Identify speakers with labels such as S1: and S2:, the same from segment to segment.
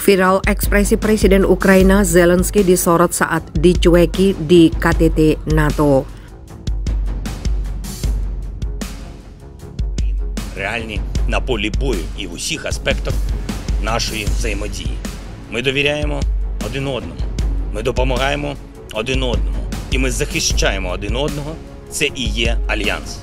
S1: Viral ekspresi Presiden Ukraina Zelensky disorot saat dicueki di KTT NATO.
S2: Реальні на полі бою і в усіх аспектах нашої взаємодії. Ми довіряємо один одному, ми допомагаємо один одному, і ми захищаємо один одного. Це і є альянс.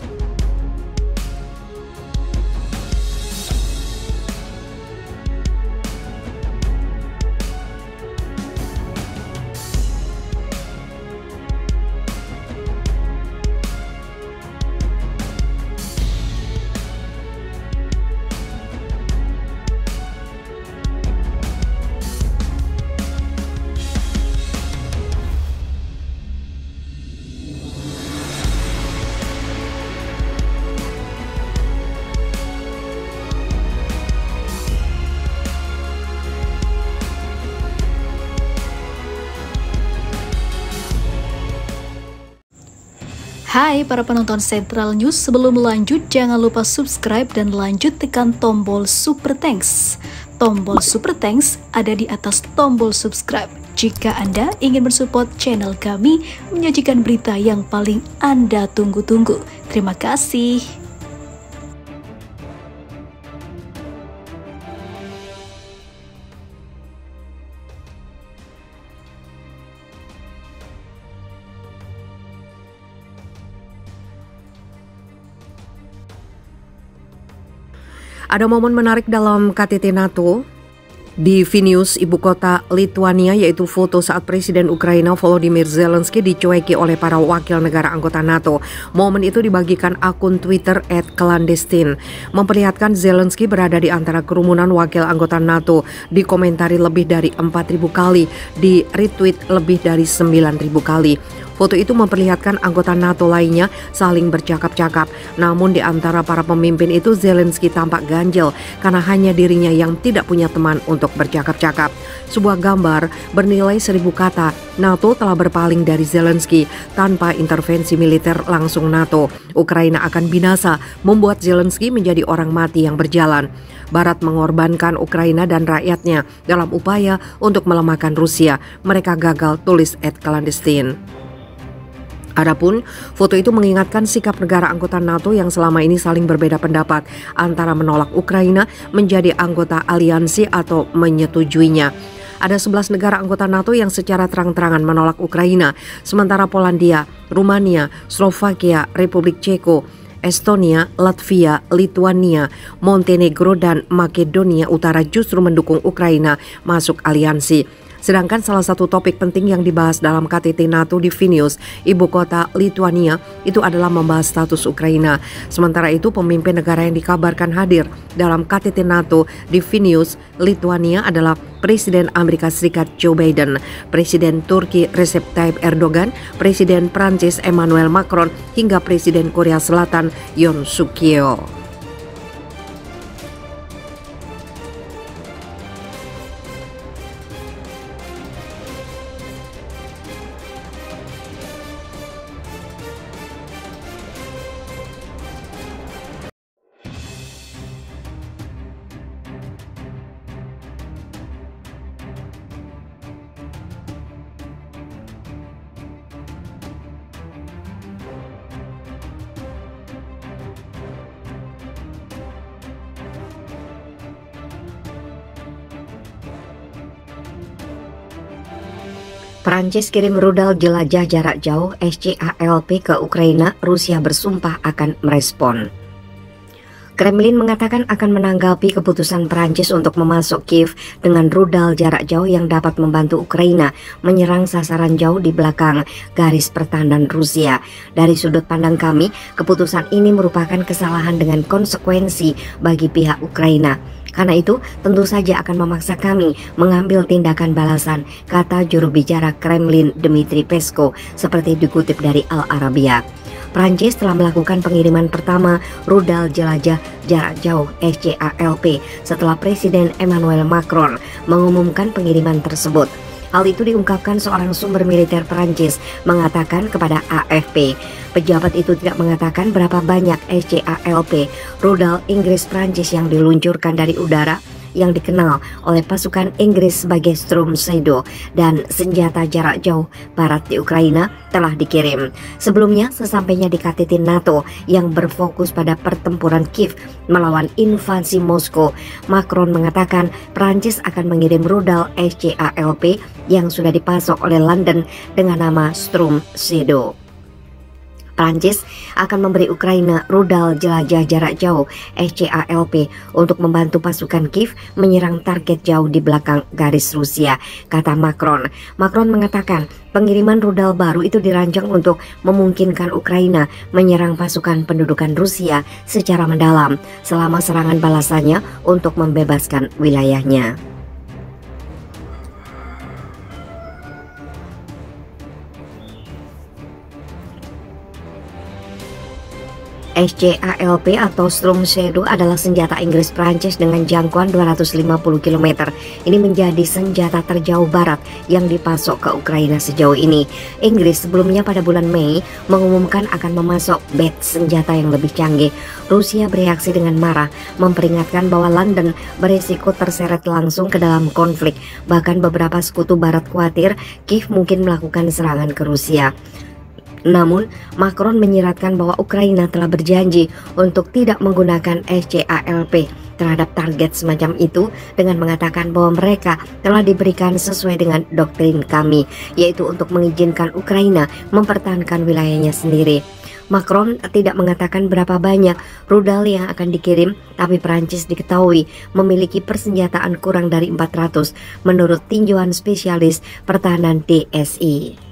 S3: Hai para penonton Central News, sebelum lanjut jangan lupa subscribe dan lanjut tekan tombol Super Thanks. Tombol Super Thanks ada di atas tombol subscribe. Jika Anda ingin mensupport channel kami menyajikan berita yang paling Anda tunggu-tunggu. Terima kasih.
S1: Ada momen menarik dalam KTT NATO di Vilnius, ibu kota Lituania, yaitu foto saat Presiden Ukraina Volodymyr Zelensky dicueki oleh para wakil negara anggota NATO. Momen itu dibagikan akun Twitter @clandestine, memperlihatkan Zelensky berada di antara kerumunan wakil anggota NATO, dikomentari lebih dari 4.000 kali, di retweet lebih dari 9.000 kali. Foto itu memperlihatkan anggota NATO lainnya saling bercakap-cakap. Namun di antara para pemimpin itu Zelensky tampak ganjil karena hanya dirinya yang tidak punya teman untuk bercakap-cakap. Sebuah gambar bernilai 1000 kata. NATO telah berpaling dari Zelensky tanpa intervensi militer langsung NATO. Ukraina akan binasa, membuat Zelensky menjadi orang mati yang berjalan. Barat mengorbankan Ukraina dan rakyatnya dalam upaya untuk melemahkan Rusia. Mereka gagal, tulis @clandestine. Adapun foto itu mengingatkan sikap negara anggota NATO yang selama ini saling berbeda pendapat antara menolak Ukraina menjadi anggota aliansi atau menyetujuinya. Ada 11 negara anggota NATO yang secara terang-terangan menolak Ukraina, sementara Polandia, Rumania, Slovakia, Republik Ceko, Estonia, Latvia, Lituania, Montenegro, dan Makedonia Utara justru mendukung Ukraina masuk aliansi. Sedangkan salah satu topik penting yang dibahas dalam KTT NATO di Vilnius, ibu kota Lituania, itu adalah membahas status Ukraina. Sementara itu pemimpin negara yang dikabarkan hadir dalam KTT NATO di Vilnius, Lituania adalah Presiden Amerika Serikat Joe Biden, Presiden Turki Recep Tayyip Erdogan, Presiden Prancis Emmanuel Macron, hingga Presiden Korea Selatan Yoon Suk Yeol. Prancis kirim rudal jelajah jarak jauh SCALP ke Ukraina, Rusia bersumpah akan merespon. Kremlin mengatakan akan menanggapi keputusan Prancis untuk memasuk Kiev dengan rudal jarak jauh yang dapat membantu Ukraina menyerang sasaran jauh di belakang garis pertahanan Rusia. Dari sudut pandang kami, keputusan ini merupakan kesalahan dengan konsekuensi bagi pihak Ukraina. Karena itu, tentu saja akan memaksa kami mengambil tindakan balasan, kata juru bicara Kremlin Dmitry Peskov, seperti dikutip dari Al Arabiya. Prancis telah melakukan pengiriman pertama rudal jelajah jarak jauh SCALP setelah Presiden Emmanuel Macron mengumumkan pengiriman tersebut. Hal itu diungkapkan seorang sumber militer Prancis mengatakan kepada AFP. Pejabat itu tidak mengatakan berapa banyak SCALP rudal Inggris Prancis yang diluncurkan dari udara yang dikenal oleh pasukan Inggris sebagai Storm Shadow dan senjata jarak jauh barat di Ukraina telah dikirim. Sebelumnya, sesampainya di KTT NATO yang berfokus pada pertempuran Kiev melawan invasi Moskow, Macron mengatakan Prancis akan mengirim rudal SCALP yang sudah dipasok oleh London dengan nama Storm Shadow. Prancis akan memberi Ukraina rudal jelajah jarak jauh SCALP untuk membantu pasukan Kiev menyerang target jauh di belakang garis Rusia, kata Macron. Macron mengatakan pengiriman rudal baru itu dirancang untuk memungkinkan Ukraina menyerang pasukan pendudukan Rusia secara mendalam selama serangan balasannya untuk membebaskan wilayahnya. SCALP atau Storm Shadow adalah senjata Inggris Prancis dengan jangkauan 250 km. Ini menjadi senjata terjauh barat yang dipasok ke Ukraina sejauh ini. Inggris sebelumnya pada bulan Mei mengumumkan akan memasok bat senjata yang lebih canggih. Rusia bereaksi dengan marah, memperingatkan bahwa London berisiko terseret langsung ke dalam konflik. Bahkan beberapa sekutu barat khawatir Kiev mungkin melakukan serangan ke Rusia. Namun, Macron menyiratkan bahwa Ukraina telah berjanji untuk tidak menggunakan SCALP terhadap target semacam itu dengan mengatakan bahwa mereka telah diberikan sesuai dengan doktrin kami, yaitu untuk mengizinkan Ukraina mempertahankan wilayahnya sendiri. Macron tidak mengatakan berapa banyak rudal yang akan dikirim, tapi Prancis diketahui memiliki persenjataan kurang dari 400 menurut tinjauan spesialis pertahanan DSI.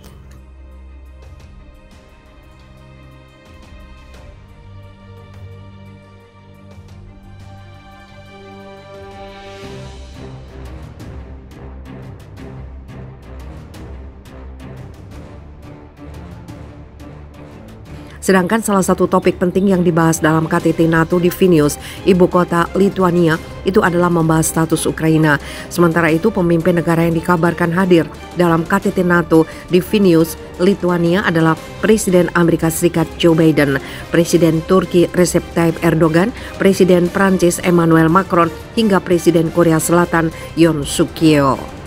S4: Sedangkan salah satu topik penting yang dibahas dalam KTT NATO di Vilnius, ibu kota Lituania, itu adalah membahas status Ukraina. Sementara itu, pemimpin negara yang dikabarkan hadir dalam KTT NATO di Vilnius, Lituania adalah Presiden Amerika Serikat Joe Biden, Presiden Turki Recep Tayyip Erdogan, Presiden Prancis Emmanuel Macron, hingga Presiden Korea Selatan Yoon Suk Yeol.